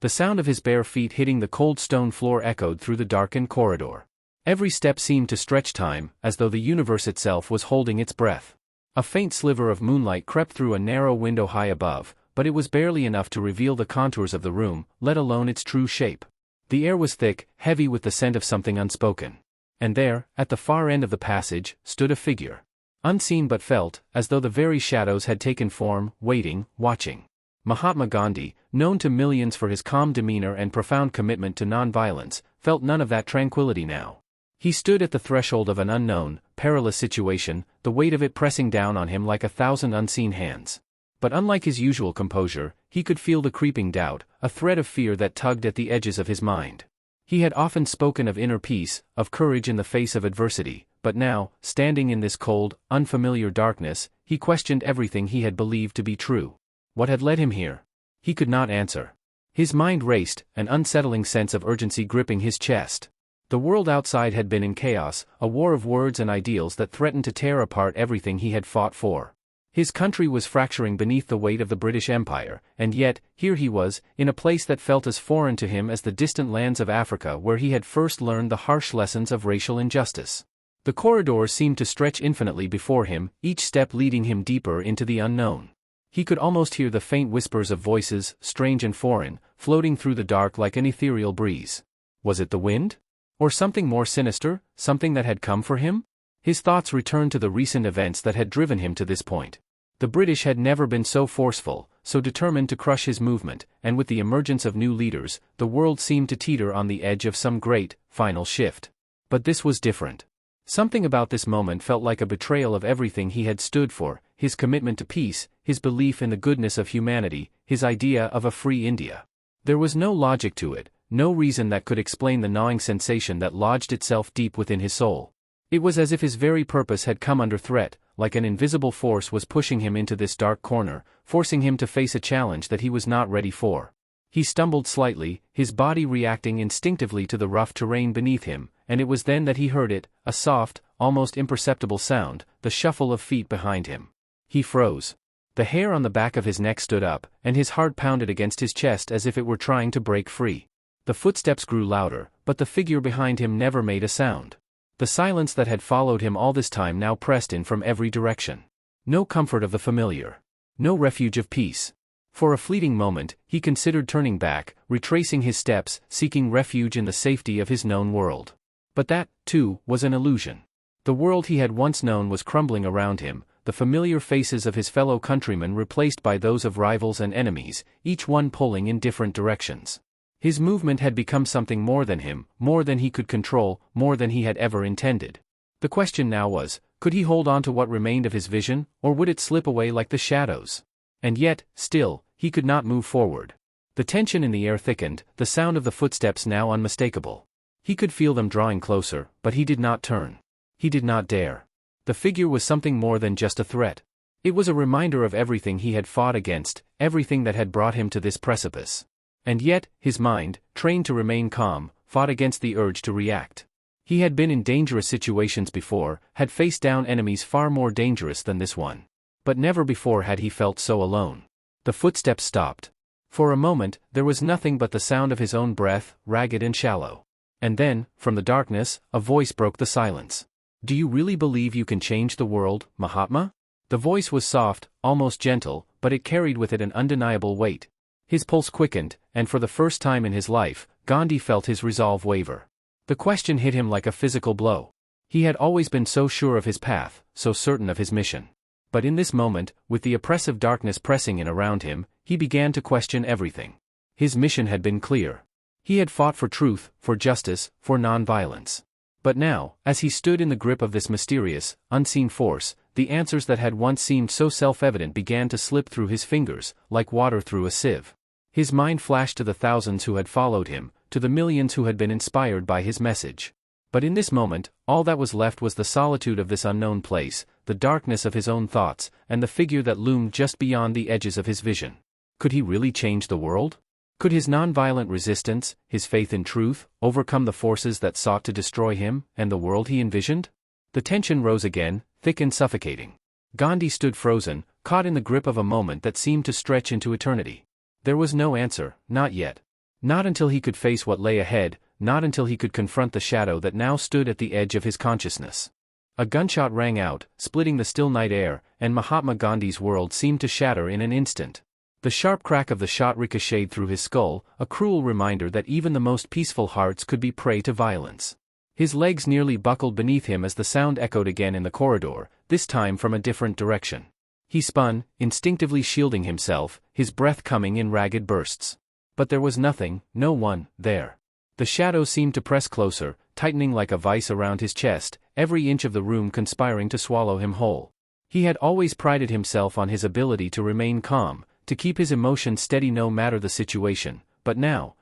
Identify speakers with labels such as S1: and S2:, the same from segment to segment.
S1: The sound of his bare feet hitting the cold stone floor echoed through the darkened corridor. Every step seemed to stretch time, as though the universe itself was holding its breath. A faint sliver of moonlight crept through a narrow window high above, but it was barely enough to reveal the contours of the room, let alone its true shape. The air was thick, heavy with the scent of something unspoken. And there, at the far end of the passage, stood a figure. Unseen but felt, as though the very shadows had taken form, waiting, watching. Mahatma Gandhi, known to millions for his calm demeanor and profound commitment to non-violence, felt none of that tranquility now. He stood at the threshold of an unknown, perilous situation, the weight of it pressing down on him like 1,000 unseen hands. But unlike his usual composure, he could feel the creeping doubt, a thread of fear that tugged at the edges of his mind. He had often spoken of inner peace, of courage in the face of adversity, but now, standing in this cold, unfamiliar darkness, he questioned everything he had believed to be true. What had led him here? He could not answer. His mind raced, an unsettling sense of urgency gripping his chest. The world outside had been in chaos, a war of words and ideals that threatened to tear apart everything he had fought for. His country was fracturing beneath the weight of the British Empire, and yet, here he was, in a place that felt as foreign to him as the distant lands of Africa where he had first learned the harsh lessons of racial injustice. The corridors seemed to stretch infinitely before him, each step leading him deeper into the unknown. He could almost hear the faint whispers of voices, strange and foreign, floating through the dark like an ethereal breeze. Was it the wind? Or something more sinister, something that had come for him? His thoughts returned to the recent events that had driven him to this point. The British had never been so forceful, so determined to crush his movement, and with the emergence of new leaders, the world seemed to teeter on the edge of some great, final shift. But this was different. Something about this moment felt like a betrayal of everything he had stood for, his commitment to peace, his belief in the goodness of humanity, his idea of a free India. There was no logic to it, no reason that could explain the gnawing sensation that lodged itself deep within his soul. It was as if his very purpose had come under threat, like an invisible force was pushing him into this dark corner, forcing him to face a challenge that he was not ready for. He stumbled slightly, his body reacting instinctively to the rough terrain beneath him, and it was then that he heard it, a soft, almost imperceptible sound, the shuffle of feet behind him. He froze. The hair on the back of his neck stood up, and his heart pounded against his chest as if it were trying to break free. The footsteps grew louder, but the figure behind him never made a sound. The silence that had followed him all this time now pressed in from every direction. No comfort of the familiar. No refuge of peace. For a fleeting moment, he considered turning back, retracing his steps, seeking refuge in the safety of his known world. But that, too, was an illusion. The world he had once known was crumbling around him, the familiar faces of his fellow countrymen replaced by those of rivals and enemies, each one pulling in different directions. His movement had become something more than him, more than he could control, more than he had ever intended. The question now was, could he hold on to what remained of his vision, or would it slip away like the shadows? And yet, still, he could not move forward. The tension in the air thickened, the sound of the footsteps now unmistakable. He could feel them drawing closer, but he did not turn. He did not dare. The figure was something more than just a threat. It was a reminder of everything he had fought against, everything that had brought him to this precipice. And yet, his mind, trained to remain calm, fought against the urge to react. He had been in dangerous situations before, had faced down enemies far more dangerous than this one. But never before had he felt so alone. The footsteps stopped. For a moment, there was nothing but the sound of his own breath, ragged and shallow. And then, from the darkness, a voice broke the silence. "Do you really believe you can change the world, Mahatma?" The voice was soft, almost gentle, but it carried with it an undeniable weight. His pulse quickened, and for the first time in his life, Gandhi felt his resolve waver. The question hit him like a physical blow. He had always been so sure of his path, so certain of his mission. But in this moment, with the oppressive darkness pressing in around him, he began to question everything. His mission had been clear. He had fought for truth, for justice, for non-violence. But now, as he stood in the grip of this mysterious, unseen force, the answers that had once seemed so self-evident began to slip through his fingers, like water through a sieve. His mind flashed to the thousands who had followed him, to the millions who had been inspired by his message. But in this moment, all that was left was the solitude of this unknown place, the darkness of his own thoughts, and the figure that loomed just beyond the edges of his vision. Could he really change the world? Could his nonviolent resistance, his faith in truth, overcome the forces that sought to destroy him, and the world he envisioned? The tension rose again, thick and suffocating. Gandhi stood frozen, caught in the grip of a moment that seemed to stretch into eternity. There was no answer, not yet. Not until he could face what lay ahead, not until he could confront the shadow that now stood at the edge of his consciousness. A gunshot rang out, splitting the still night air, and Mahatma Gandhi's world seemed to shatter in an instant. The sharp crack of the shot ricocheted through his skull, a cruel reminder that even the most peaceful hearts could be prey to violence. His legs nearly buckled beneath him as the sound echoed again in the corridor, this time from a different direction. He spun, instinctively shielding himself, his breath coming in ragged bursts. But there was nothing, no one, there. The shadow seemed to press closer, tightening like a vice around his chest, every inch of the room conspiring to swallow him whole. He had always prided himself on his ability to remain calm, to keep his emotions steady no matter the situation, but now,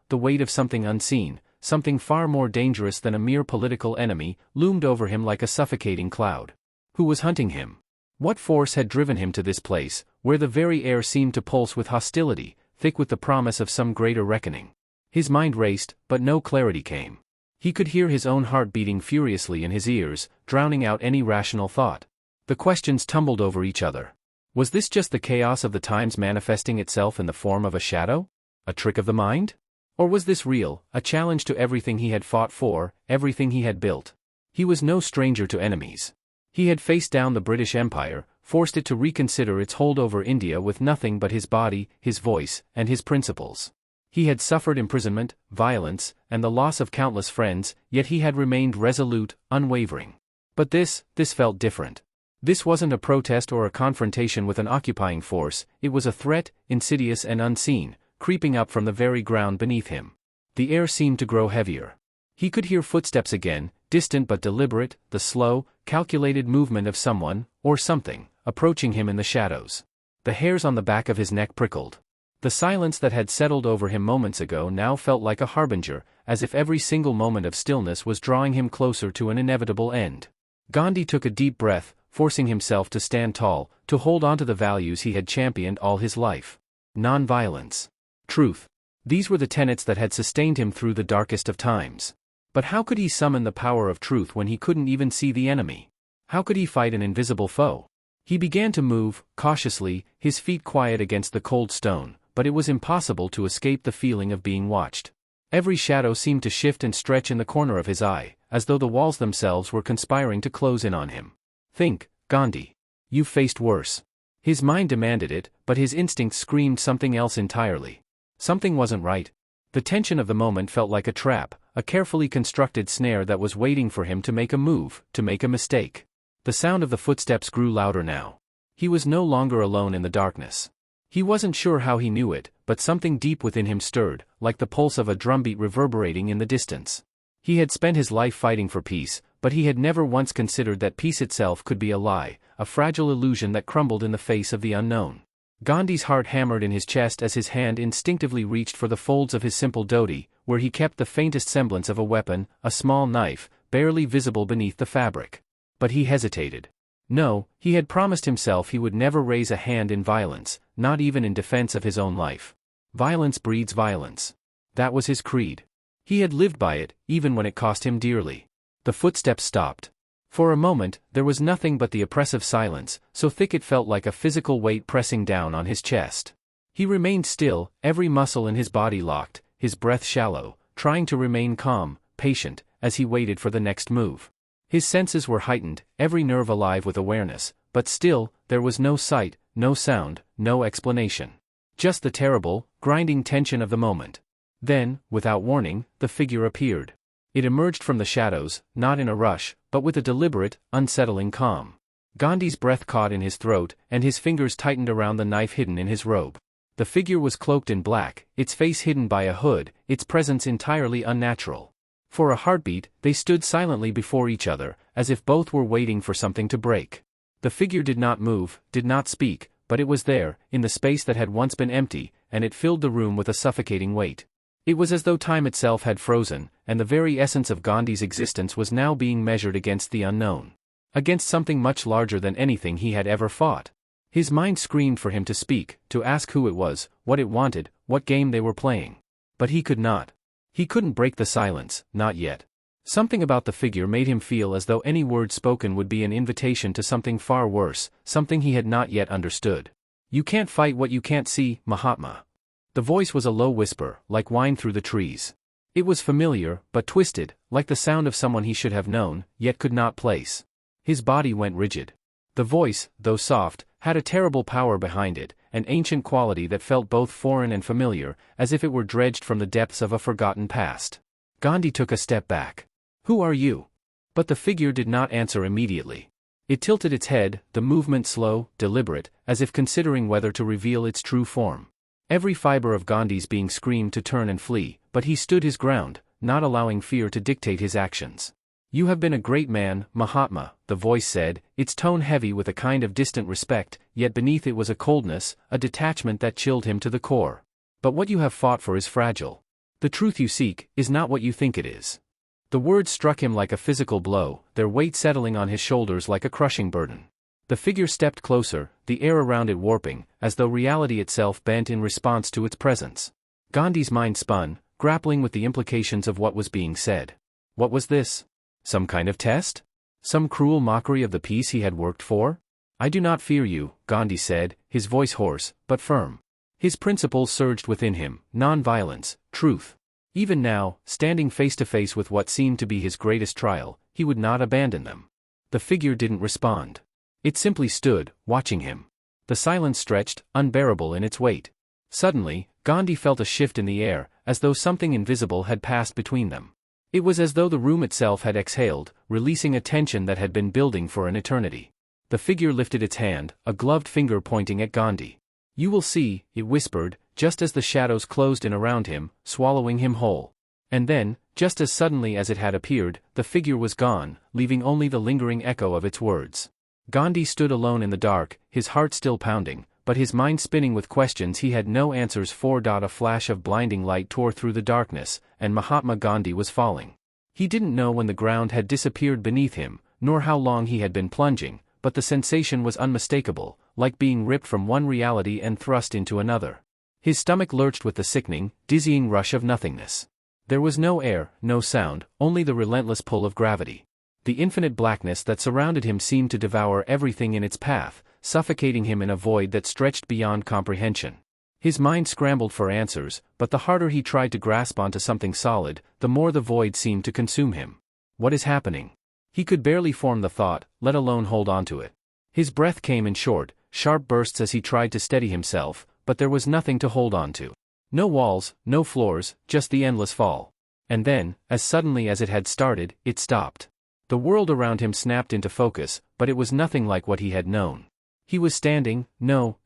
S1: the weight of something unseen, something far more dangerous than a mere political enemy, loomed over him like a suffocating cloud. Who was hunting him? What force had driven him to this place, where the very air seemed to pulse with hostility, thick with the promise of some greater reckoning? His mind raced, but no clarity came. He could hear his own heart beating furiously in his ears, drowning out any rational thought. The questions tumbled over each other. Was this just the chaos of the times manifesting itself in the form of a shadow? A trick of the mind? Or was this real, a challenge to everything he had fought for, everything he had built? He was no stranger to enemies. He had faced down the British Empire, forced it to reconsider its hold over India with nothing but his body, his voice, and his principles. He had suffered imprisonment, violence, and the loss of countless friends, yet he had remained resolute, unwavering. But this felt different. This wasn't a protest or a confrontation with an occupying force, it was a threat, insidious and unseen, creeping up from the very ground beneath him. The air seemed to grow heavier. He could hear footsteps again, distant but deliberate, the slow, calculated movement of someone, or something, approaching him in the shadows. The hairs on the back of his neck prickled. The silence that had settled over him moments ago now felt like a harbinger, as if every single moment of stillness was drawing him closer to an inevitable end. Gandhi took a deep breath, forcing himself to stand tall, to hold on to the values he had championed all his life. Non-violence. Truth. These were the tenets that had sustained him through the darkest of times. But how could he summon the power of truth when he couldn't even see the enemy? How could he fight an invisible foe? He began to move, cautiously, his feet quiet against the cold stone, but it was impossible to escape the feeling of being watched. Every shadow seemed to shift and stretch in the corner of his eye, as though the walls themselves were conspiring to close in on him. Think, Gandhi. You've faced worse. His mind demanded it, but his instincts screamed something else entirely. Something wasn't right. The tension of the moment felt like a trap, a carefully constructed snare that was waiting for him to make a move, to make a mistake. The sound of the footsteps grew louder now. He was no longer alone in the darkness. He wasn't sure how he knew it, but something deep within him stirred, like the pulse of a drumbeat reverberating in the distance. He had spent his life fighting for peace, but he had never once considered that peace itself could be a lie, a fragile illusion that crumbled in the face of the unknown. Gandhi's heart hammered in his chest as his hand instinctively reached for the folds of his simple dhoti, where he kept the faintest semblance of a weapon, a small knife, barely visible beneath the fabric. But he hesitated. No, he had promised himself he would never raise a hand in violence, not even in defense of his own life. Violence breeds violence. That was his creed. He had lived by it, even when it cost him dearly. The footsteps stopped. For a moment, there was nothing but the oppressive silence, so thick it felt like a physical weight pressing down on his chest. He remained still, every muscle in his body locked, his breath shallow, trying to remain calm, patient, as he waited for the next move. His senses were heightened, every nerve alive with awareness, but still, there was no sight, no sound, no explanation. Just the terrible, grinding tension of the moment. Then, without warning, the figure appeared. It emerged from the shadows, not in a rush, but with a deliberate, unsettling calm. Gandhi's breath caught in his throat, and his fingers tightened around the knife hidden in his robe. The figure was cloaked in black, its face hidden by a hood, its presence entirely unnatural. For a heartbeat, they stood silently before each other, as if both were waiting for something to break. The figure did not move, did not speak, but it was there, in the space that had once been empty, and it filled the room with a suffocating weight. It was as though time itself had frozen, and the very essence of Gandhi's existence was now being measured against the unknown. Against something much larger than anything he had ever fought. His mind screamed for him to speak, to ask who it was, what it wanted, what game they were playing. But he could not. He couldn't break the silence, not yet. Something about the figure made him feel as though any word spoken would be an invitation to something far worse, something he had not yet understood. You can't fight what you can't see, Mahatma. The voice was a low whisper, like whine through the trees. It was familiar, but twisted, like the sound of someone he should have known, yet could not place. His body went rigid. The voice, though soft, had a terrible power behind it, an ancient quality that felt both foreign and familiar, as if it were dredged from the depths of a forgotten past. Gandhi took a step back. "Who are you?" But the figure did not answer immediately. It tilted its head, the movement slow, deliberate, as if considering whether to reveal its true form. Every fiber of Gandhi's being screamed to turn and flee, but he stood his ground, not allowing fear to dictate his actions. "You have been a great man, Mahatma," the voice said, its tone heavy with a kind of distant respect, yet beneath it was a coldness, a detachment that chilled him to the core. "But what you have fought for is fragile. The truth you seek is not what you think it is." The words struck him like a physical blow, their weight settling on his shoulders like a crushing burden. The figure stepped closer, the air around it warping, as though reality itself bent in response to its presence. Gandhi's mind spun, grappling with the implications of what was being said. What was this? Some kind of test? Some cruel mockery of the peace he had worked for? "I do not fear you," Gandhi said, his voice hoarse, but firm. His principles surged within him, non-violence, truth. Even now, standing face to face with what seemed to be his greatest trial, he would not abandon them. The figure didn't respond. It simply stood, watching him. The silence stretched, unbearable in its weight. Suddenly, Gandhi felt a shift in the air, as though something invisible had passed between them. It was as though the room itself had exhaled, releasing a tension that had been building for an eternity. The figure lifted its hand, a gloved finger pointing at Gandhi. "You will see," it whispered, just as the shadows closed in around him, swallowing him whole. And then, just as suddenly as it had appeared, the figure was gone, leaving only the lingering echo of its words. Gandhi stood alone in the dark, his heart still pounding, but his mind spinning with questions he had no answers for. A flash of blinding light tore through the darkness, and Mahatma Gandhi was falling. He didn't know when the ground had disappeared beneath him, nor how long he had been plunging, but the sensation was unmistakable, like being ripped from one reality and thrust into another. His stomach lurched with the sickening, dizzying rush of nothingness. There was no air, no sound, only the relentless pull of gravity. The infinite blackness that surrounded him seemed to devour everything in its path, suffocating him in a void that stretched beyond comprehension. His mind scrambled for answers, but the harder he tried to grasp onto something solid, the more the void seemed to consume him. What is happening? He could barely form the thought, let alone hold on to it. His breath came in short, sharp bursts as he tried to steady himself, but there was nothing to hold on to. No walls, no floors, just the endless fall. And then, as suddenly as it had started, it stopped. The world around him snapped into focus, but it was nothing like what he had known. He was standing,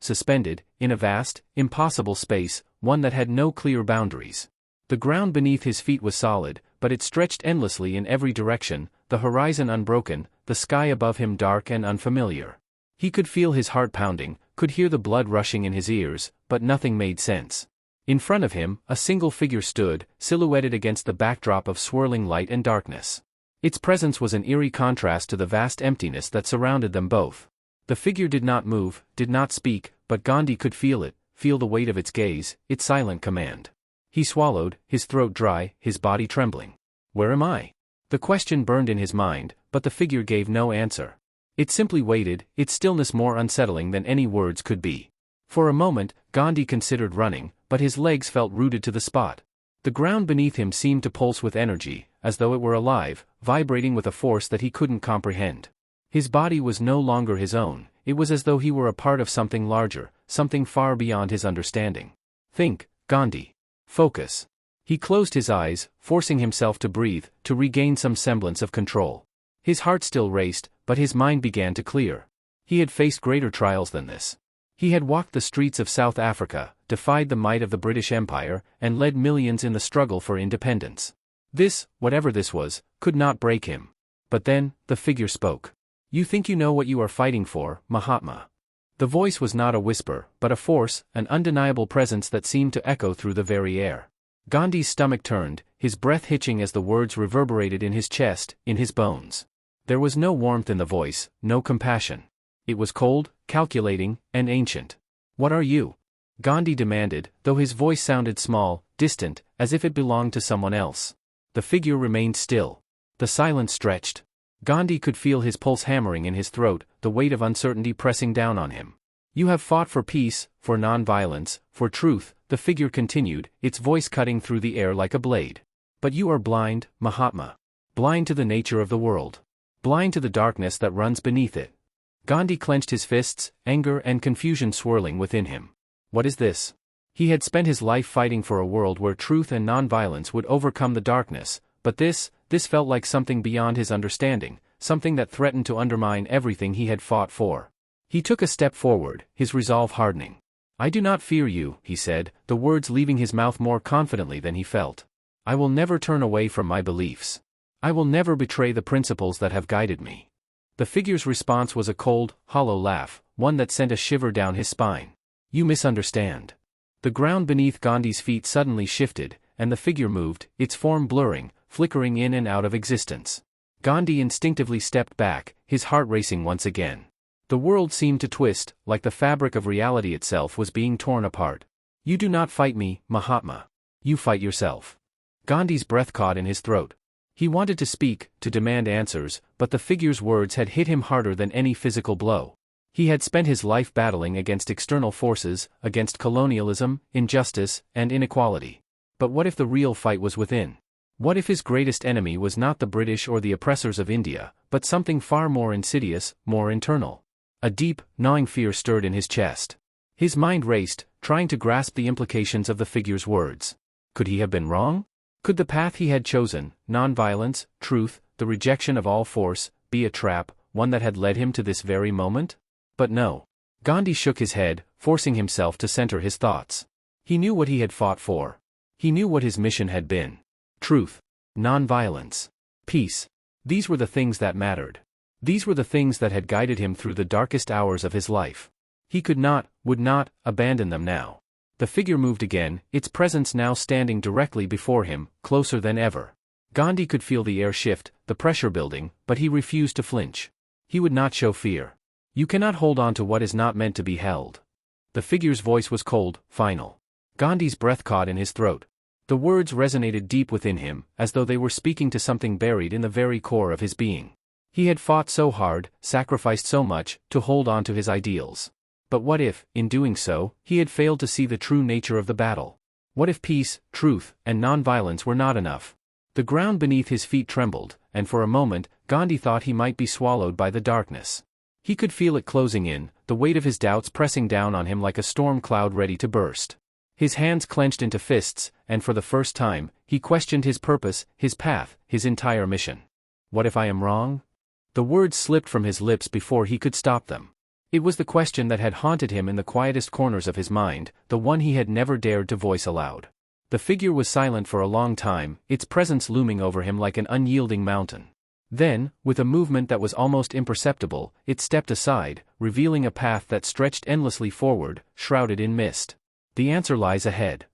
S1: suspended, in a vast, impossible space, one that had no clear boundaries. The ground beneath his feet was solid, but it stretched endlessly in every direction, the horizon unbroken, the sky above him dark and unfamiliar. He could feel his heart pounding, could hear the blood rushing in his ears, but nothing made sense. In front of him, a single figure stood, silhouetted against the backdrop of swirling light and darkness. Its presence was an eerie contrast to the vast emptiness that surrounded them both. The figure did not move, did not speak, but Gandhi could feel it, feel the weight of its gaze, its silent command. He swallowed, his throat dry, his body trembling. "Where am I?" The question burned in his mind, but the figure gave no answer. It simply waited, its stillness more unsettling than any words could be. For a moment, Gandhi considered running, but his legs felt rooted to the spot. The ground beneath him seemed to pulse with energy, as though it were alive, vibrating with a force that he couldn't comprehend. His body was no longer his own, it was as though he were a part of something larger, something far beyond his understanding. "Think, Gandhi. Focus." He closed his eyes, forcing himself to breathe, to regain some semblance of control. His heart still raced, but his mind began to clear. He had faced greater trials than this. He had walked the streets of South Africa, defied the might of the British Empire, and led millions in the struggle for independence. This, whatever this was, could not break him. But then, the figure spoke. "You think you know what you are fighting for, Mahatma." The voice was not a whisper, but a force, an undeniable presence that seemed to echo through the very air. Gandhi's stomach turned, his breath hitching as the words reverberated in his chest, in his bones. There was no warmth in the voice, no compassion. It was cold, calculating, and ancient. "What are you?" Gandhi demanded, though his voice sounded small, distant, as if it belonged to someone else. The figure remained still. The silence stretched. Gandhi could feel his pulse hammering in his throat, the weight of uncertainty pressing down on him. "You have fought for peace, for non-violence, for truth," The figure continued, its voice cutting through the air like a blade. But you are blind, Mahatma. Blind to the nature of the world. Blind to the darkness that runs beneath it. Gandhi clenched his fists, anger and confusion swirling within him. What is this? He had spent his life fighting for a world where truth and non-violence would overcome the darkness, but this felt like something beyond his understanding, something that threatened to undermine everything he had fought for. He took a step forward, his resolve hardening. I do not fear you, he said, the words leaving his mouth more confidently than he felt. I will never turn away from my beliefs. I will never betray the principles that have guided me. The figure's response was a cold, hollow laugh, one that sent a shiver down his spine. You misunderstand. The ground beneath Gandhi's feet suddenly shifted, and the figure moved, its form blurring, flickering in and out of existence. Gandhi instinctively stepped back, his heart racing once again. The world seemed to twist, like the fabric of reality itself was being torn apart. You do not fight me, Mahatma. You fight yourself. Gandhi's breath caught in his throat. He wanted to speak, to demand answers, but the figure's words had hit him harder than any physical blow. He had spent his life battling against external forces, against colonialism, injustice, and inequality. But what if the real fight was within? What if his greatest enemy was not the British or the oppressors of India, but something far more insidious, more internal? A deep, gnawing fear stirred in his chest. His mind raced, trying to grasp the implications of the figure's words. Could he have been wrong? Could the path he had chosen, non-violence, truth, the rejection of all force, be a trap, one that had led him to this very moment? But no. Gandhi shook his head, forcing himself to center his thoughts. He knew what he had fought for. He knew what his mission had been. Truth. Non-violence. Peace. These were the things that mattered. These were the things that had guided him through the darkest hours of his life. He could not, would not, abandon them now. The figure moved again, its presence now standing directly before him, closer than ever. Gandhi could feel the air shift, the pressure building, but he refused to flinch. He would not show fear. You cannot hold on to what is not meant to be held. The figure's voice was cold, final. Gandhi's breath caught in his throat. The words resonated deep within him, as though they were speaking to something buried in the very core of his being. He had fought so hard, sacrificed so much, to hold on to his ideals. But what if, in doing so, he had failed to see the true nature of the battle? What if peace, truth, and non-violence were not enough? The ground beneath his feet trembled, and for a moment, Gandhi thought he might be swallowed by the darkness. He could feel it closing in, the weight of his doubts pressing down on him like a storm cloud ready to burst. His hands clenched into fists, and for the first time, he questioned his purpose, his path, his entire mission. What if I am wrong? The words slipped from his lips before he could stop them. It was the question that had haunted him in the quietest corners of his mind, the one he had never dared to voice aloud. The figure was silent for a long time, its presence looming over him like an unyielding mountain. Then, with a movement that was almost imperceptible, it stepped aside, revealing a path that stretched endlessly forward, shrouded in mist. The answer lies ahead.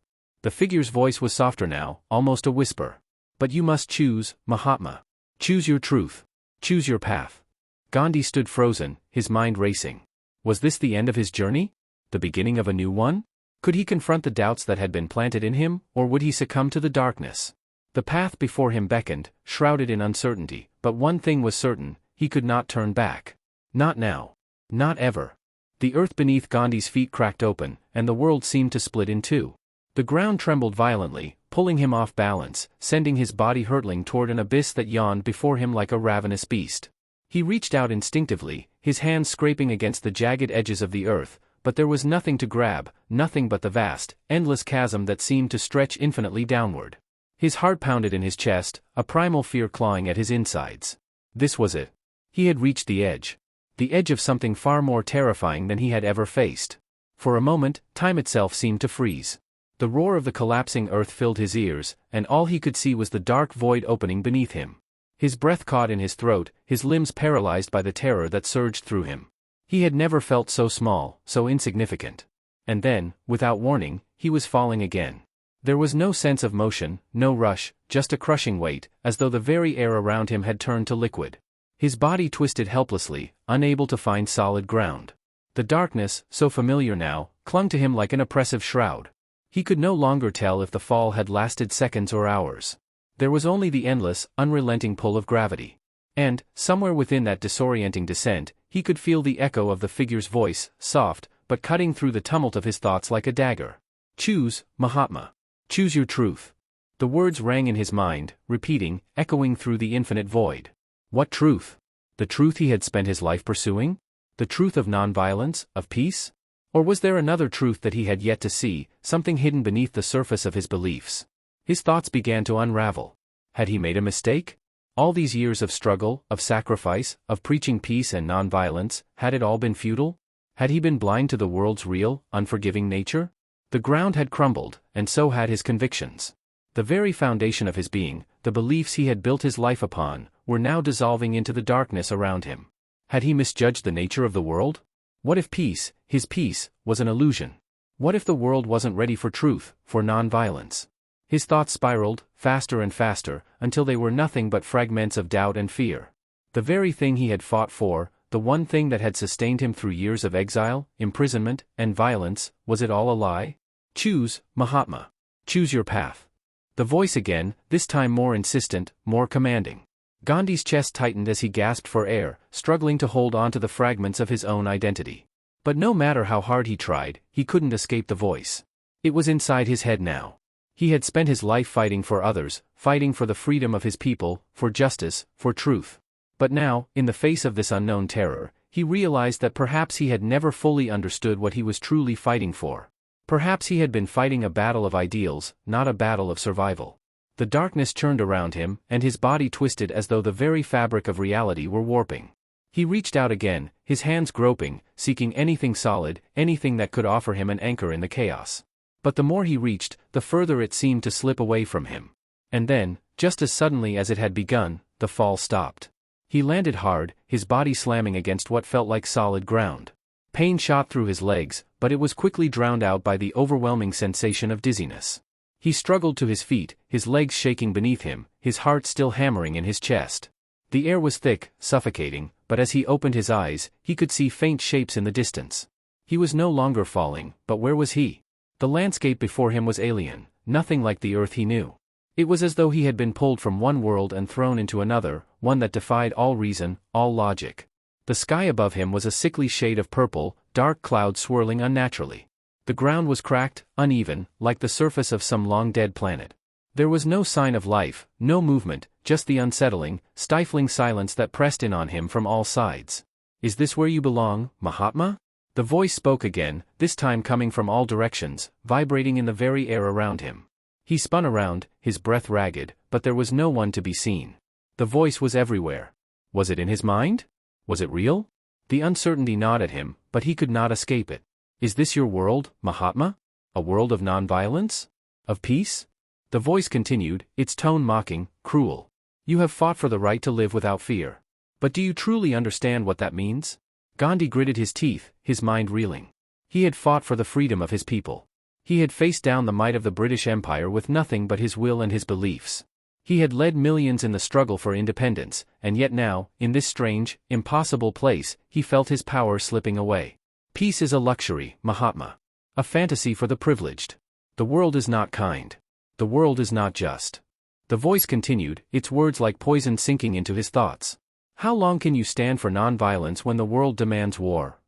S1: The figure's voice was softer now, almost a whisper. But you must choose, Mahatma. Choose your truth. Choose your path. Gandhi stood frozen, his mind racing. Was this the end of his journey? The beginning of a new one? Could he confront the doubts that had been planted in him, or would he succumb to the darkness? The path before him beckoned, shrouded in uncertainty, but one thing was certain, he could not turn back. Not now. Not ever. The earth beneath Gandhi's feet cracked open, and the world seemed to split in two. The ground trembled violently, pulling him off balance, sending his body hurtling toward an abyss that yawned before him like a ravenous beast. He reached out instinctively, his hands scraping against the jagged edges of the earth, but there was nothing to grab, nothing but the vast, endless chasm that seemed to stretch infinitely downward. His heart pounded in his chest, a primal fear clawing at his insides. This was it. He had reached the edge. The edge of something far more terrifying than he had ever faced. For a moment, time itself seemed to freeze. The roar of the collapsing earth filled his ears, and all he could see was the dark void opening beneath him. His breath caught in his throat, his limbs paralyzed by the terror that surged through him. He had never felt so small, so insignificant. And then, without warning, he was falling again. There was no sense of motion, no rush, just a crushing weight, as though the very air around him had turned to liquid. His body twisted helplessly, unable to find solid ground. The darkness, so familiar now, clung to him like an oppressive shroud. He could no longer tell if the fall had lasted seconds or hours. There was only the endless, unrelenting pull of gravity. And, somewhere within that disorienting descent, he could feel the echo of the figure's voice, soft, but cutting through the tumult of his thoughts like a dagger. Choose, Mahatma. Choose your truth. The words rang in his mind, repeating, echoing through the infinite void. What truth? The truth he had spent his life pursuing? The truth of nonviolence, of peace? Or was there another truth that he had yet to see, something hidden beneath the surface of his beliefs? His thoughts began to unravel. Had he made a mistake? All these years of struggle, of sacrifice, of preaching peace and nonviolence, had it all been futile? Had he been blind to the world's real, unforgiving nature? The ground had crumbled, and so had his convictions. The very foundation of his being, the beliefs he had built his life upon, were now dissolving into the darkness around him. Had he misjudged the nature of the world? What if peace, his peace, was an illusion? What if the world wasn't ready for truth, for nonviolence? His thoughts spiraled, faster and faster, until they were nothing but fragments of doubt and fear. The very thing he had fought for, the one thing that had sustained him through years of exile, imprisonment, and violence, was it all a lie? Choose, Mahatma. Choose your path. The voice again, this time more insistent, more commanding. Gandhi's chest tightened as he gasped for air, struggling to hold on to the fragments of his own identity. But no matter how hard he tried, he couldn't escape the voice. It was inside his head now. He had spent his life fighting for others, fighting for the freedom of his people, for justice, for truth. But now, in the face of this unknown terror, he realized that perhaps he had never fully understood what he was truly fighting for. Perhaps he had been fighting a battle of ideals, not a battle of survival. The darkness churned around him, and his body twisted as though the very fabric of reality were warping. He reached out again, his hands groping, seeking anything solid, anything that could offer him an anchor in the chaos. But the more he reached, the further it seemed to slip away from him. And then, just as suddenly as it had begun, the fall stopped. He landed hard, his body slamming against what felt like solid ground. Pain shot through his legs, but it was quickly drowned out by the overwhelming sensation of dizziness. He struggled to his feet, his legs shaking beneath him, his heart still hammering in his chest. The air was thick, suffocating, but as he opened his eyes, he could see faint shapes in the distance. He was no longer falling, but where was he? The landscape before him was alien, nothing like the earth he knew. It was as though he had been pulled from one world and thrown into another, one that defied all reason, all logic. The sky above him was a sickly shade of purple, dark clouds swirling unnaturally. The ground was cracked, uneven, like the surface of some long-dead planet. There was no sign of life, no movement, just the unsettling, stifling silence that pressed in on him from all sides. "Is this where you belong, Mahatma?" The voice spoke again, this time coming from all directions, vibrating in the very air around him. He spun around, his breath ragged, but there was no one to be seen. The voice was everywhere. Was it in his mind? Was it real? The uncertainty gnawed at him, but he could not escape it. "Is this your world, Mahatma? A world of nonviolence? Of peace?" The voice continued, its tone mocking, cruel. "You have fought for the right to live without fear. But do you truly understand what that means?" Gandhi gritted his teeth, his mind reeling. He had fought for the freedom of his people. He had faced down the might of the British Empire with nothing but his will and his beliefs. He had led millions in the struggle for independence, and yet now, in this strange, impossible place, he felt his power slipping away. "Peace is a luxury, Mahatma. A fantasy for the privileged. The world is not kind. The world is not just." The voice continued, its words like poison sinking into his thoughts. "How long can you stand for nonviolence when the world demands war?"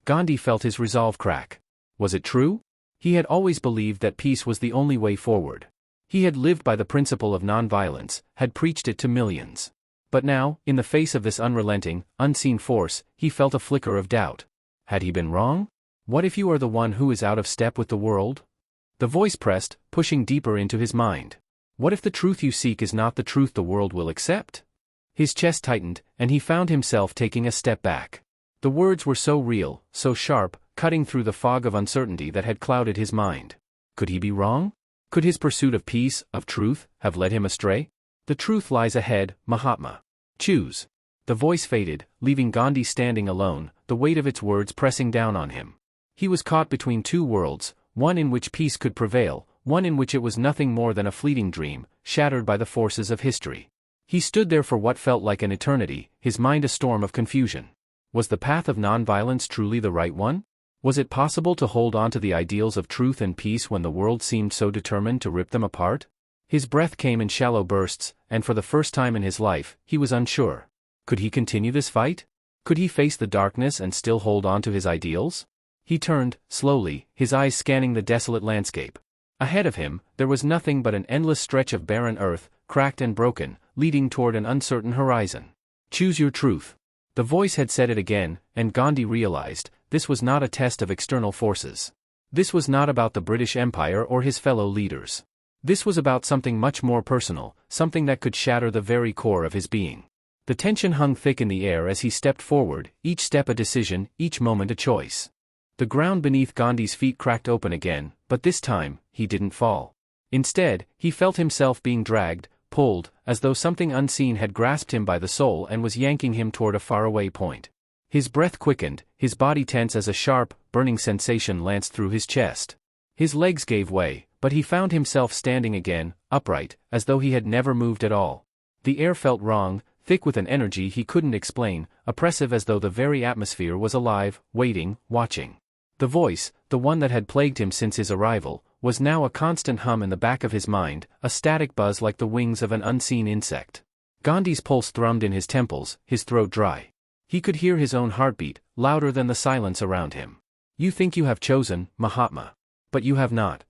S1: Gandhi felt his resolve crack. Was it true? He had always believed that peace was the only way forward. He had lived by the principle of nonviolence, had preached it to millions. But now, in the face of this unrelenting, unseen force, he felt a flicker of doubt. Had he been wrong? What if you are the one who is out of step with the world? The voice pressed, pushing deeper into his mind. What if the truth you seek is not the truth the world will accept? His chest tightened, and he found himself taking a step back. The words were so real, so sharp, cutting through the fog of uncertainty that had clouded his mind. Could he be wrong? Could his pursuit of peace, of truth, have led him astray? "The truth lies ahead, Mahatma. Choose." The voice faded, leaving Gandhi standing alone, the weight of its words pressing down on him. He was caught between two worlds, one in which peace could prevail, one in which it was nothing more than a fleeting dream, shattered by the forces of history. He stood there for what felt like an eternity, his mind a storm of confusion. Was the path of nonviolence truly the right one? Was it possible to hold on to the ideals of truth and peace when the world seemed so determined to rip them apart? His breath came in shallow bursts, and for the first time in his life, he was unsure. Could he continue this fight? Could he face the darkness and still hold on to his ideals? He turned, slowly, his eyes scanning the desolate landscape. Ahead of him, there was nothing but an endless stretch of barren earth, cracked and broken, leading toward an uncertain horizon. Choose your truth. The voice had said it again, and Gandhi realized, this was not a test of external forces. This was not about the British Empire or his fellow leaders. This was about something much more personal, something that could shatter the very core of his being. The tension hung thick in the air as he stepped forward, each step a decision, each moment a choice. The ground beneath Gandhi's feet cracked open again, but this time, he didn't fall. Instead, he felt himself being dragged, pulled, as though something unseen had grasped him by the soul and was yanking him toward a faraway point. His breath quickened, his body tense as a sharp, burning sensation lanced through his chest. His legs gave way, but he found himself standing again, upright, as though he had never moved at all. The air felt wrong, thick with an energy he couldn't explain, oppressive as though the very atmosphere was alive, waiting, watching. The voice, the one that had plagued him since his arrival, was now a constant hum in the back of his mind, a static buzz like the wings of an unseen insect. Gandhi's pulse thrummed in his temples, his throat dry. He could hear his own heartbeat, louder than the silence around him. You think you have chosen, Mahatma. But you have not.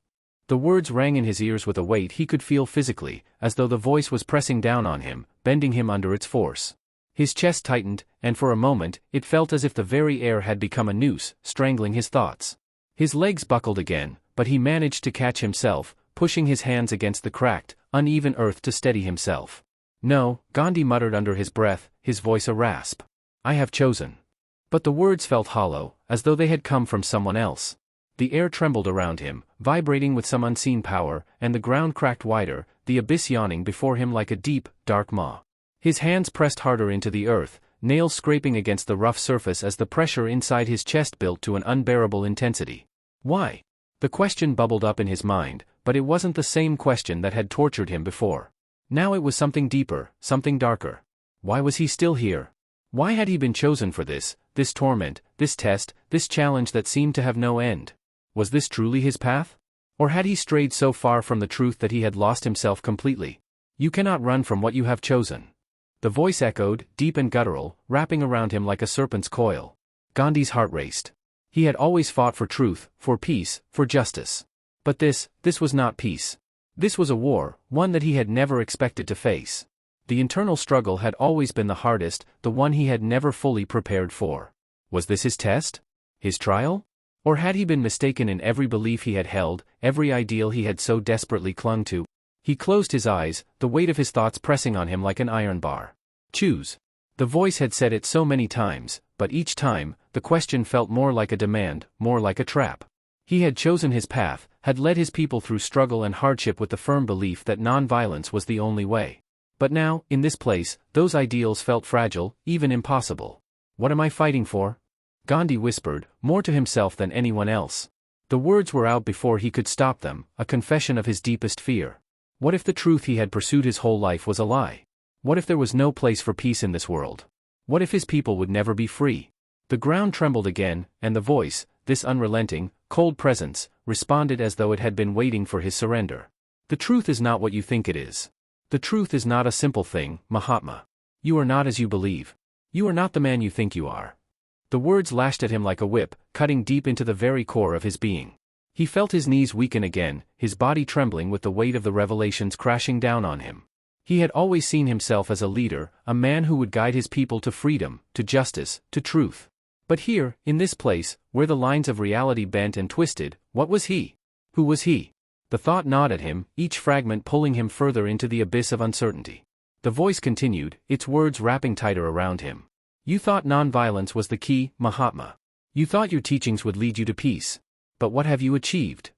S1: The words rang in his ears with a weight he could feel physically, as though the voice was pressing down on him, bending him under its force. His chest tightened, and for a moment, it felt as if the very air had become a noose, strangling his thoughts. His legs buckled again, but he managed to catch himself, pushing his hands against the cracked, uneven earth to steady himself. No, Gandhi muttered under his breath, his voice a rasp. I have chosen. But the words felt hollow, as though they had come from someone else. The air trembled around him, vibrating with some unseen power, and the ground cracked wider, the abyss yawning before him like a deep, dark maw. His hands pressed harder into the earth, nails scraping against the rough surface as the pressure inside his chest built to an unbearable intensity. Why? The question bubbled up in his mind, but it wasn't the same question that had tortured him before. Now it was something deeper, something darker. Why was he still here? Why had he been chosen for this torment, this test, this challenge that seemed to have no end? Was this truly his path? Or had he strayed so far from the truth that he had lost himself completely? You cannot run from what you have chosen. The voice echoed, deep and guttural, wrapping around him like a serpent's coil. Gandhi's heart raced. He had always fought for truth, for peace, for justice. But this was not peace. This was a war, one that he had never expected to face. The internal struggle had always been the hardest, the one he had never fully prepared for. Was this his test? His trial? Or had he been mistaken in every belief he had held, every ideal he had so desperately clung to? He closed his eyes, the weight of his thoughts pressing on him like an iron bar. Choose. The voice had said it so many times, but each time, the question felt more like a demand, more like a trap. He had chosen his path, had led his people through struggle and hardship with the firm belief that non-violence was the only way. But now, in this place, those ideals felt fragile, even impossible. What am I fighting for? Gandhi whispered, more to himself than anyone else. The words were out before he could stop them, a confession of his deepest fear. What if the truth he had pursued his whole life was a lie? What if there was no place for peace in this world? What if his people would never be free? The ground trembled again, and the voice, this unrelenting, cold presence, responded as though it had been waiting for his surrender. The truth is not what you think it is. The truth is not a simple thing, Mahatma. You are not as you believe. You are not the man you think you are. The words lashed at him like a whip, cutting deep into the very core of his being. He felt his knees weaken again, his body trembling with the weight of the revelations crashing down on him. He had always seen himself as a leader, a man who would guide his people to freedom, to justice, to truth. But here, in this place, where the lines of reality bent and twisted, what was he? Who was he? The thought gnawed at him, each fragment pulling him further into the abyss of uncertainty. The voice continued, its words wrapping tighter around him. You thought non-violence was the key, Mahatma. You thought your teachings would lead you to peace. But what have you achieved?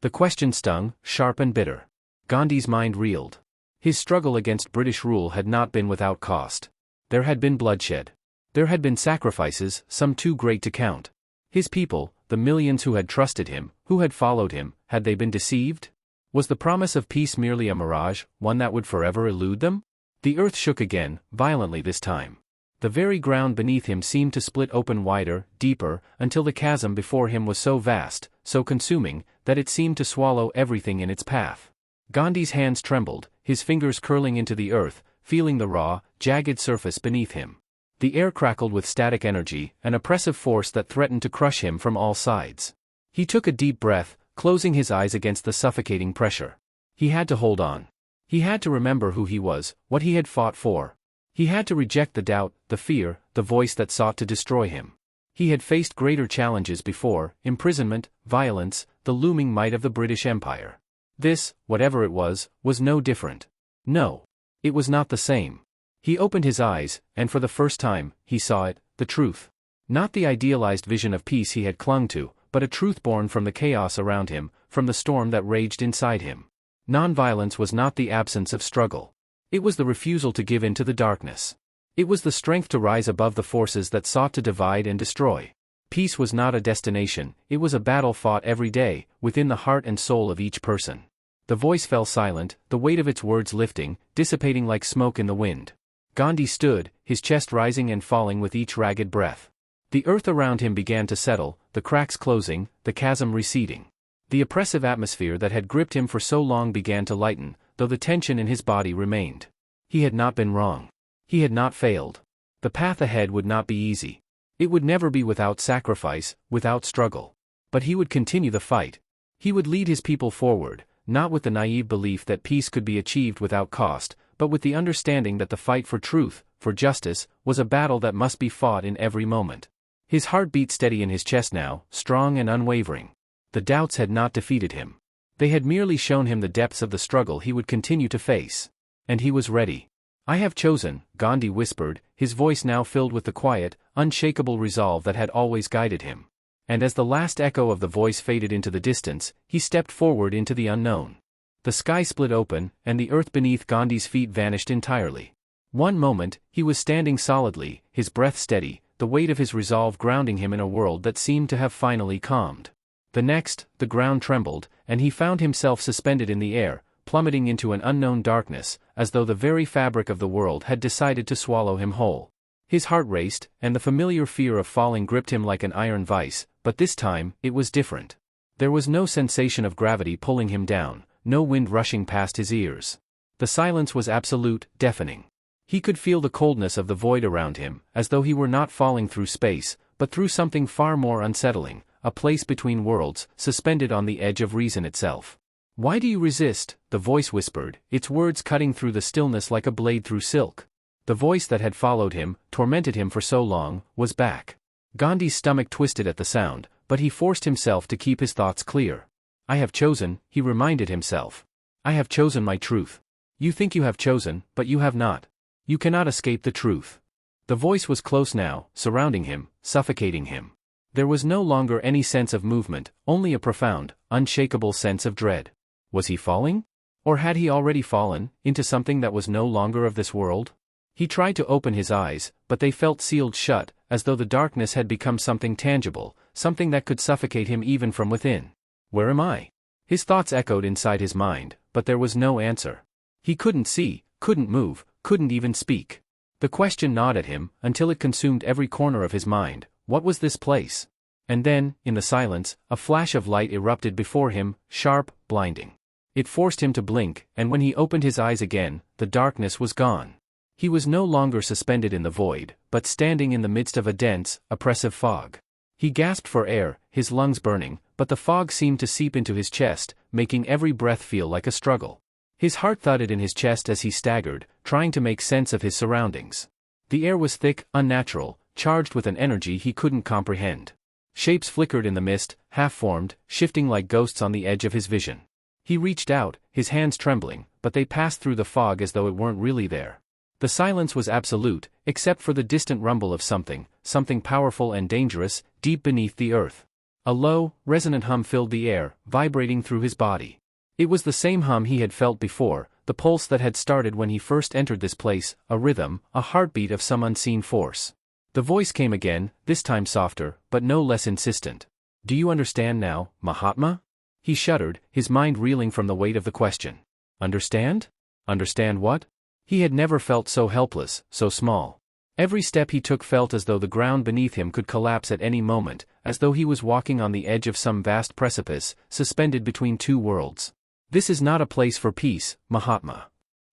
S1: The question stung, sharp and bitter. Gandhi's mind reeled. His struggle against British rule had not been without cost. There had been bloodshed. There had been sacrifices, some too great to count. His people, the millions who had trusted him, who had followed him, had they been deceived? Was the promise of peace merely a mirage, one that would forever elude them? The earth shook again, violently this time. The very ground beneath him seemed to split open wider, deeper, until the chasm before him was so vast, so consuming, that it seemed to swallow everything in its path. Gandhi's hands trembled, his fingers curling into the earth, feeling the raw, jagged surface beneath him. The air crackled with static energy, an oppressive force that threatened to crush him from all sides. He took a deep breath, closing his eyes against the suffocating pressure. He had to hold on. He had to remember who he was, what he had fought for. He had to reject the doubt, the fear, the voice that sought to destroy him. He had faced greater challenges before: imprisonment, violence, the looming might of the British Empire. This, whatever it was no different. No. It was not the same. He opened his eyes, and for the first time, he saw it, the truth. Not the idealized vision of peace he had clung to, but a truth born from the chaos around him, from the storm that raged inside him. Nonviolence was not the absence of struggle. It was the refusal to give in to the darkness. It was the strength to rise above the forces that sought to divide and destroy. Peace was not a destination, it was a battle fought every day, within the heart and soul of each person. The voice fell silent, the weight of its words lifting, dissipating like smoke in the wind. Gandhi stood, his chest rising and falling with each ragged breath. The earth around him began to settle, the cracks closing, the chasm receding. The oppressive atmosphere that had gripped him for so long began to lighten, though the tension in his body remained. He had not been wrong. He had not failed. The path ahead would not be easy. It would never be without sacrifice, without struggle. But he would continue the fight. He would lead his people forward, not with the naive belief that peace could be achieved without cost, but with the understanding that the fight for truth, for justice, was a battle that must be fought in every moment. His heart beat steady in his chest now, strong and unwavering. The doubts had not defeated him. They had merely shown him the depths of the struggle he would continue to face. And he was ready. "I have chosen," Gandhi whispered, his voice now filled with the quiet, unshakable resolve that had always guided him. And as the last echo of the voice faded into the distance, he stepped forward into the unknown. The sky split open, and the earth beneath Gandhi's feet vanished entirely. One moment, he was standing solidly, his breath steady, the weight of his resolve grounding him in a world that seemed to have finally calmed. The next, the ground trembled, and he found himself suspended in the air, plummeting into an unknown darkness, as though the very fabric of the world had decided to swallow him whole. His heart raced, and the familiar fear of falling gripped him like an iron vice, but this time, it was different. There was no sensation of gravity pulling him down, no wind rushing past his ears. The silence was absolute, deafening. He could feel the coldness of the void around him, as though he were not falling through space, but through something far more unsettling, a place between worlds, suspended on the edge of reason itself. "Why do you resist?" the voice whispered, its words cutting through the stillness like a blade through silk. The voice that had followed him, tormented him for so long, was back. Gandhi's stomach twisted at the sound, but he forced himself to keep his thoughts clear. "I have chosen," he reminded himself. "I have chosen my truth. You think you have chosen, but you have not. You cannot escape the truth." The voice was close now, surrounding him, suffocating him. There was no longer any sense of movement, only a profound, unshakable sense of dread. Was he falling? Or had he already fallen, into something that was no longer of this world? He tried to open his eyes, but they felt sealed shut, as though the darkness had become something tangible, something that could suffocate him even from within. "Where am I?" His thoughts echoed inside his mind, but there was no answer. He couldn't see, couldn't move, couldn't even speak. The question gnawed at him, until it consumed every corner of his mind. What was this place? And then, in the silence, a flash of light erupted before him, sharp, blinding. It forced him to blink, and when he opened his eyes again, the darkness was gone. He was no longer suspended in the void, but standing in the midst of a dense, oppressive fog. He gasped for air, his lungs burning, but the fog seemed to seep into his chest, making every breath feel like a struggle. His heart thudded in his chest as he staggered, trying to make sense of his surroundings. The air was thick, unnatural, charged with an energy he couldn't comprehend. Shapes flickered in the mist, half-formed, shifting like ghosts on the edge of his vision. He reached out, his hands trembling, but they passed through the fog as though it weren't really there. The silence was absolute, except for the distant rumble of something powerful and dangerous, deep beneath the earth. A low, resonant hum filled the air, vibrating through his body. It was the same hum he had felt before, the pulse that had started when he first entered this place, a rhythm, a heartbeat of some unseen force. The voice came again, this time softer, but no less insistent. "Do you understand now, Mahatma?" He shuddered, his mind reeling from the weight of the question. Understand? Understand what? He had never felt so helpless, so small. Every step he took felt as though the ground beneath him could collapse at any moment, as though he was walking on the edge of some vast precipice, suspended between two worlds. "This is not a place for peace, Mahatma."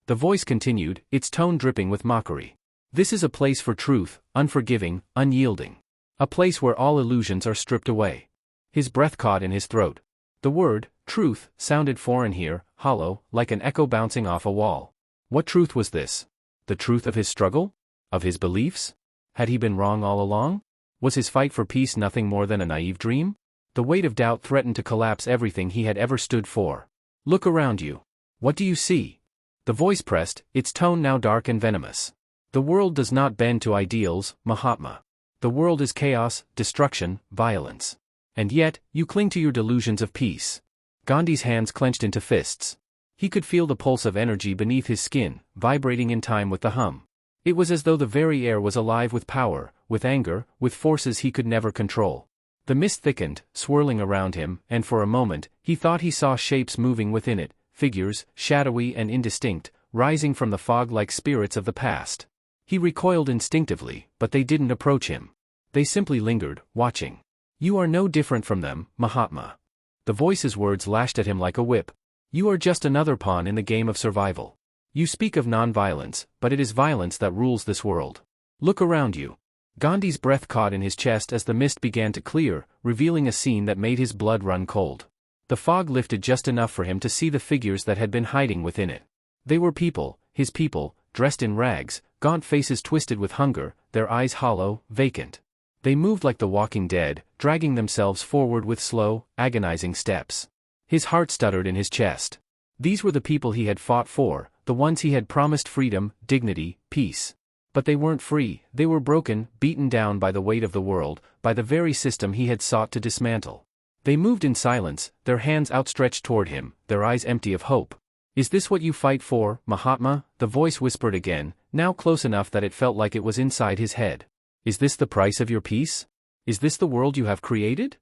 S1: The voice continued, its tone dripping with mockery. This is a place for truth, unforgiving, unyielding. A place where all illusions are stripped away. His breath caught in his throat. The word, truth, sounded foreign here, hollow, like an echo bouncing off a wall. What truth was this? The truth of his struggle? Of his beliefs? Had he been wrong all along? Was his fight for peace nothing more than a naive dream? The weight of doubt threatened to collapse everything he had ever stood for. Look around you. What do you see? The voice pressed, its tone now dark and venomous. The world does not bend to ideals, Mahatma. The world is chaos, destruction, violence. And yet, you cling to your delusions of peace. Gandhi's hands clenched into fists. He could feel the pulse of energy beneath his skin, vibrating in time with the hum. It was as though the very air was alive with power, with anger, with forces he could never control. The mist thickened, swirling around him, and for a moment, he thought he saw shapes moving within it, figures, shadowy and indistinct, rising from the fog like spirits of the past. He recoiled instinctively, but they didn't approach him. They simply lingered, watching. You are no different from them, Mahatma. The voice's words lashed at him like a whip. You are just another pawn in the game of survival. You speak of non-violence, but it is violence that rules this world. Look around you. Gandhi's breath caught in his chest as the mist began to clear, revealing a scene that made his blood run cold. The fog lifted just enough for him to see the figures that had been hiding within it. They were people, his people, dressed in rags, gaunt faces twisted with hunger, their eyes hollow, vacant. They moved like the walking dead, dragging themselves forward with slow, agonizing steps. His heart stuttered in his chest. These were the people he had fought for, the ones he had promised freedom, dignity, peace. But they weren't free, they were broken, beaten down by the weight of the world, by the very system he had sought to dismantle. They moved in silence, their hands outstretched toward him, their eyes empty of hope. Is this what you fight for, Mahatma? The voice whispered again, now close enough that it felt like it was inside his head. Is this the price of your peace? Is this the world you have created?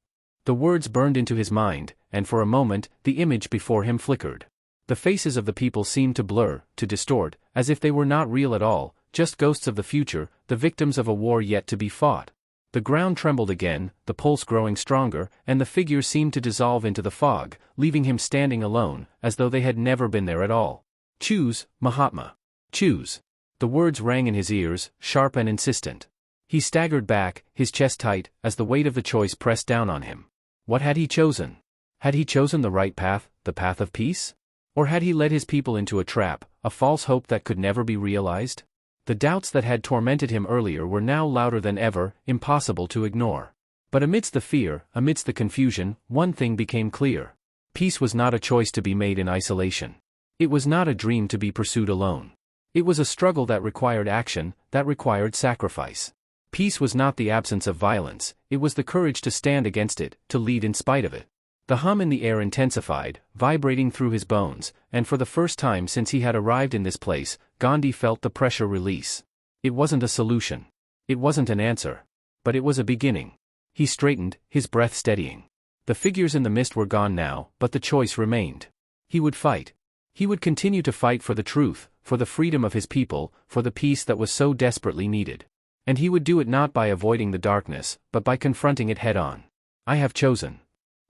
S1: The words burned into his mind, and for a moment, the image before him flickered. The faces of the people seemed to blur, to distort, as if they were not real at all, just ghosts of the future, the victims of a war yet to be fought. The ground trembled again, the pulse growing stronger, and the figures seemed to dissolve into the fog, leaving him standing alone, as though they had never been there at all. Choose, Mahatma. Choose. The words rang in his ears, sharp and insistent. He staggered back, his chest tight, as the weight of the choice pressed down on him. What had he chosen? Had he chosen the right path, the path of peace? Or had he led his people into a trap, a false hope that could never be realized? The doubts that had tormented him earlier were now louder than ever, impossible to ignore. But amidst the fear, amidst the confusion, one thing became clear. Peace was not a choice to be made in isolation. It was not a dream to be pursued alone. It was a struggle that required action, that required sacrifice. Peace was not the absence of violence, it was the courage to stand against it, to lead in spite of it. The hum in the air intensified, vibrating through his bones, and for the first time since he had arrived in this place, Gandhi felt the pressure release. It wasn't a solution. It wasn't an answer. But it was a beginning. He straightened, his breath steadying. The figures in the mist were gone now, but the choice remained. He would fight. He would continue to fight for the truth, for the freedom of his people, for the peace that was so desperately needed. And he would do it not by avoiding the darkness, but by confronting it head-on. I have chosen.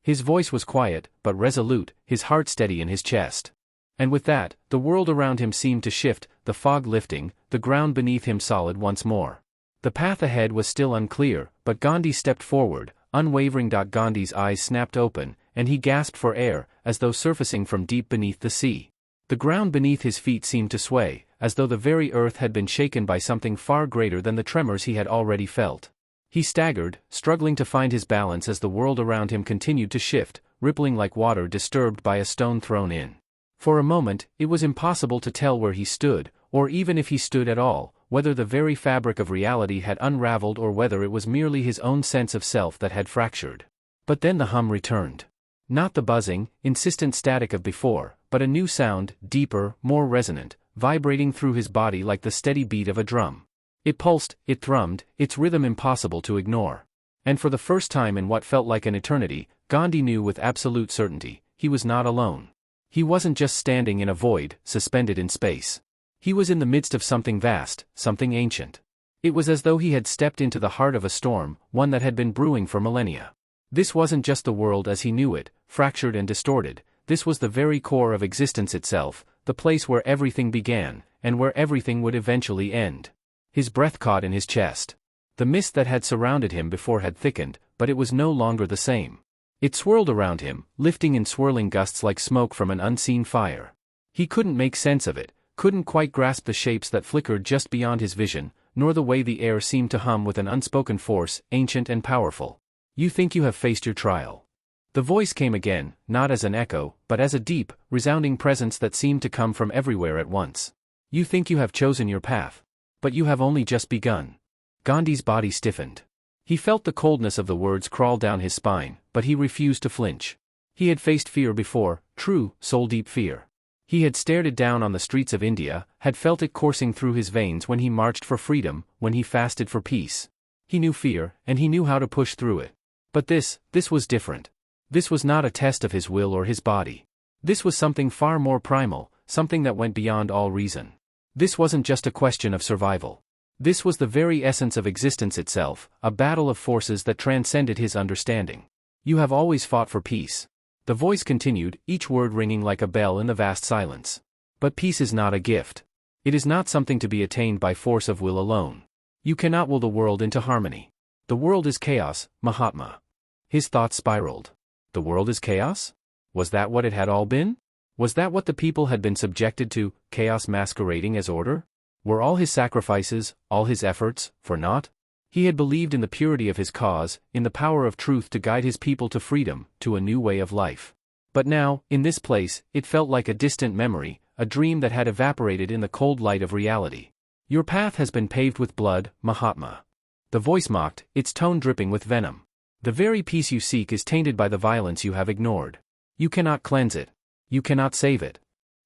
S1: His voice was quiet, but resolute, his heart steady in his chest. And with that, the world around him seemed to shift, the fog lifting, the ground beneath him solid once more. The path ahead was still unclear, but Gandhi stepped forward, unwavering. Gandhi's eyes snapped open, and he gasped for air, as though surfacing from deep beneath the sea. The ground beneath his feet seemed to sway, as though the very earth had been shaken by something far greater than the tremors he had already felt. He staggered, struggling to find his balance as the world around him continued to shift, rippling like water disturbed by a stone thrown in. For a moment, it was impossible to tell where he stood, or even if he stood at all, whether the very fabric of reality had unraveled or whether it was merely his own sense of self that had fractured. But then the hum returned. Not the buzzing, insistent static of before, but a new sound, deeper, more resonant, vibrating through his body like the steady beat of a drum. It pulsed, it thrummed, its rhythm impossible to ignore. And for the first time in what felt like an eternity, Gandhi knew with absolute certainty, he was not alone. He wasn't just standing in a void, suspended in space. He was in the midst of something vast, something ancient. It was as though he had stepped into the heart of a storm, one that had been brewing for millennia. This wasn't just the world as he knew it, fractured and distorted, this was the very core of existence itself, the place where everything began, and where everything would eventually end. His breath caught in his chest. The mist that had surrounded him before had thickened, but it was no longer the same. It swirled around him, lifting in swirling gusts like smoke from an unseen fire. He couldn't make sense of it, couldn't quite grasp the shapes that flickered just beyond his vision, nor the way the air seemed to hum with an unspoken force, ancient and powerful. You think you have faced your trial. The voice came again, not as an echo, but as a deep, resounding presence that seemed to come from everywhere at once. You think you have chosen your path. But you have only just begun. Gandhi's body stiffened. He felt the coldness of the words crawl down his spine, but he refused to flinch. He had faced fear before, true, soul-deep fear. He had stared it down on the streets of India, had felt it coursing through his veins when he marched for freedom, when he fasted for peace. He knew fear, and he knew how to push through it. But this was different. This was not a test of his will or his body. This was something far more primal, something that went beyond all reason. This wasn't just a question of survival. This was the very essence of existence itself, a battle of forces that transcended his understanding. You have always fought for peace. The voice continued, each word ringing like a bell in the vast silence. But peace is not a gift. It is not something to be attained by force of will alone. You cannot will the world into harmony. The world is chaos, Mahatma. His thoughts spiraled. The world is chaos? Was that what it had all been? Was that what the people had been subjected to, chaos masquerading as order? Were all his sacrifices, all his efforts, for naught? He had believed in the purity of his cause, in the power of truth to guide his people to freedom, to a new way of life. But now, in this place, it felt like a distant memory, a dream that had evaporated in the cold light of reality. Your path has been paved with blood, Mahatma. The voice mocked, its tone dripping with venom. The very peace you seek is tainted by the violence you have ignored. You cannot cleanse it. You cannot save it.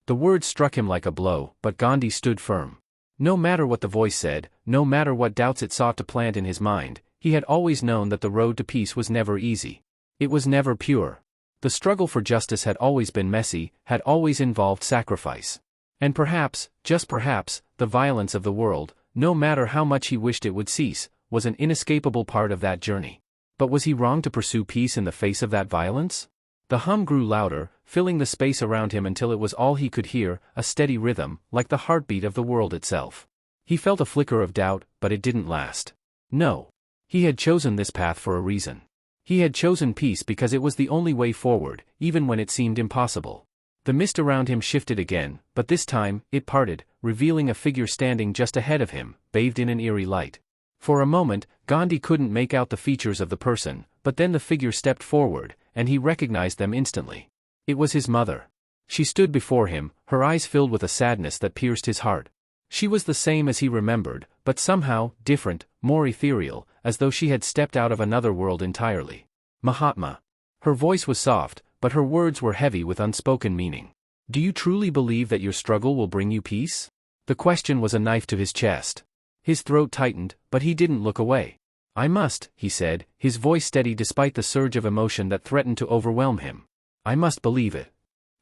S1: The words struck him like a blow, but Gandhi stood firm. No matter what the voice said, no matter what doubts it sought to plant in his mind, he had always known that the road to peace was never easy. It was never pure. The struggle for justice had always been messy, had always involved sacrifice. And perhaps, just perhaps, the violence of the world, no matter how much he wished it would cease, was an inescapable part of that journey. But was he wrong to pursue peace in the face of that violence? The hum grew louder, filling the space around him until it was all he could hear, a steady rhythm, like the heartbeat of the world itself. He felt a flicker of doubt, but it didn't last. No. He had chosen this path for a reason. He had chosen peace because it was the only way forward, even when it seemed impossible. The mist around him shifted again, but this time, it parted, revealing a figure standing just ahead of him, bathed in an eerie light. For a moment, Gandhi couldn't make out the features of the person, but then the figure stepped forward, and he recognized them instantly. It was his mother. She stood before him, her eyes filled with a sadness that pierced his heart. She was the same as he remembered, but somehow, different, more ethereal, as though she had stepped out of another world entirely. Mahatma. Her voice was soft, but her words were heavy with unspoken meaning. Do you truly believe that your struggle will bring you peace? The question was a knife to his chest. His throat tightened, but he didn't look away. I must, he said, his voice steady despite the surge of emotion that threatened to overwhelm him. I must believe it.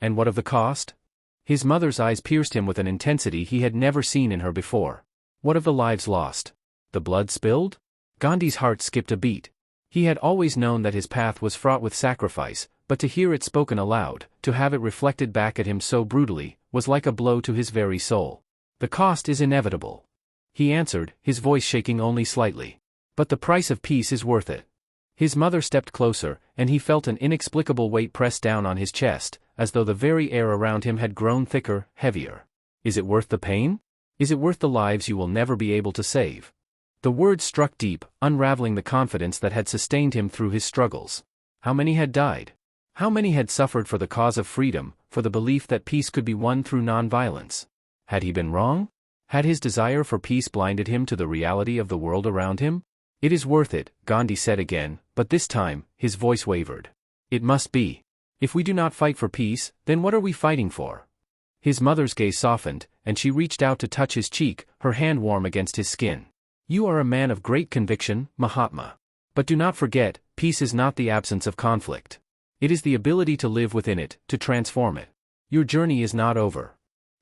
S1: And what of the cost? His mother's eyes pierced him with an intensity he had never seen in her before. What of the lives lost? The blood spilled? Gandhi's heart skipped a beat. He had always known that his path was fraught with sacrifice, but to hear it spoken aloud, to have it reflected back at him so brutally, was like a blow to his very soul. The cost is inevitable. He answered, his voice shaking only slightly. But the price of peace is worth it. His mother stepped closer, and he felt an inexplicable weight press down on his chest, as though the very air around him had grown thicker, heavier. Is it worth the pain? Is it worth the lives you will never be able to save? The words struck deep, unraveling the confidence that had sustained him through his struggles. How many had died? How many had suffered for the cause of freedom, for the belief that peace could be won through non-violence? Had he been wrong? Had his desire for peace blinded him to the reality of the world around him? It is worth it, Gandhi said again, but this time, his voice wavered. It must be. If we do not fight for peace, then what are we fighting for? His mother's gaze softened, and she reached out to touch his cheek, her hand warm against his skin. You are a man of great conviction, Mahatma. But do not forget, peace is not the absence of conflict. It is the ability to live within it, to transform it. Your journey is not over.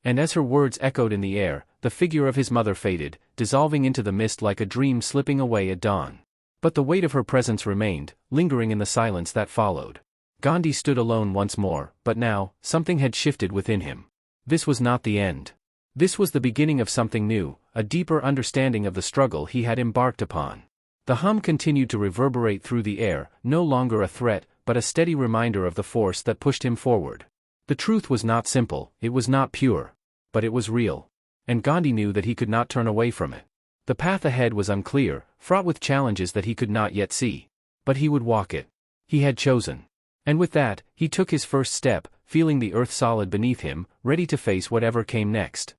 S1: And as her words echoed in the air, the figure of his mother faded, dissolving into the mist like a dream slipping away at dawn. But the weight of her presence remained, lingering in the silence that followed. Gandhi stood alone once more, but now, something had shifted within him. This was not the end. This was the beginning of something new, a deeper understanding of the struggle he had embarked upon. The hum continued to reverberate through the air, no longer a threat, but a steady reminder of the force that pushed him forward. The truth was not simple, it was not pure. But it was real. And Gandhi knew that he could not turn away from it. The path ahead was unclear, fraught with challenges that he could not yet see. But he would walk it. He had chosen. And with that, he took his first step, feeling the earth solid beneath him, ready to face whatever came next.